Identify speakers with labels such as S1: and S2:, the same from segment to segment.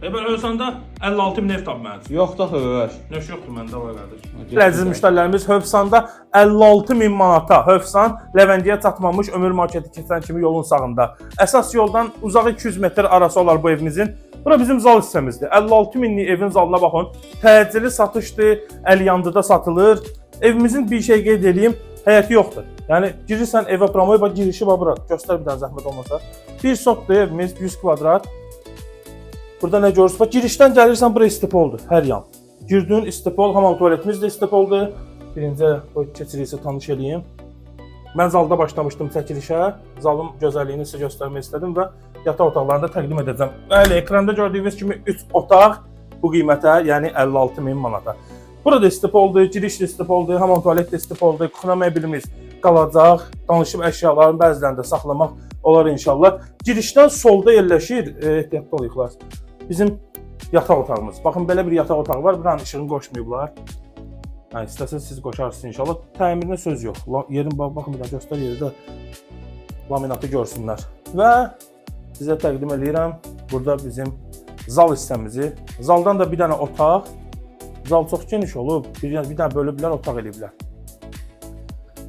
S1: Ben Hövsanda 56 min ev tapmalıdır.
S2: Yox da xəbər.
S1: Nəş yoxdur məndə var qardaş.
S3: Əziz müştərilərimiz, Hövsanda 56 min manata Hövsan Ləvəndiyə çatmamış ömür marketi keçən kimi yolun sağında. Əsas yoldan uzağı 200 metr arası olar bu evimizin. Bura bizim zal hissəmizdir. 56 minlik evin zalına baxın. Təcili satışdır, Əlyandıda satılır. Evimizin bir şey qeyd edeyim, həyəti yoxdur. Yəni girirsən evə promoya bax girişi var bura. Göstər bir dənə zəhmət olmasa. Bir sotdur evimiz 100 kvadrat. Burada nə görürsünüz? Bax girişdən gəlirsən bura istipoldur hər yan. Girdin istipol, hamam tualetimiz də istipoldur. Birinci bu keçirisi tanış eləyim. Mən zalda başlamışdım çəkilişə. Zalın gözəlliyini sizə göstərmək istədim və yataq otaqlarını da təqdim edəcəm. Bəli, ekranda gördüyünüz kimi 3 otaq bu qiymətə, yəni 56 min manata. Burada istipoldur, giriş istipoldur, hamam tualet istipoldur, kuxna məbilimiz qalacaq. Danışıb əşyaların bəzilərini də saxlamaq olar inşallah. Girişdən solda yerləşir, ehtiyatlı oluyuqlar. Bizim yataq otağımız. Baxın belə bir yataq otağı var. Buranın işığını qoşmayıblar. Yəni istəsəz siz qoşarsınız inşallah. Təmirinə söz yox. Yerin baxın bir də göstər yeri də laminatı görsünlər. Və sizə təqdim edirəm burada bizim zal hissəmizi. Zaldan da bir dənə otaq. Zal çox geniş olub. Bir dənə bölüblər, otaq eləyiblər.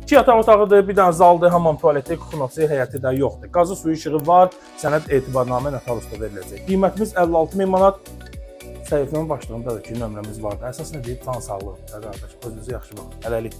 S3: 2 yataq otağıdır, bir dənə zaldır, hamam tualeti, kuxunası, həyəti də yoxdur. Qazı suyu işığı var, sənəd etibarnamə notarius da veriləcək. Qiymətimiz 56 min manat. Səhifənin başlığında da ki, nömrəmiz vardı. Əsas nə deyib, can sağlığı. Qardaş, özünüzə yaxşı baxın. Hələlik.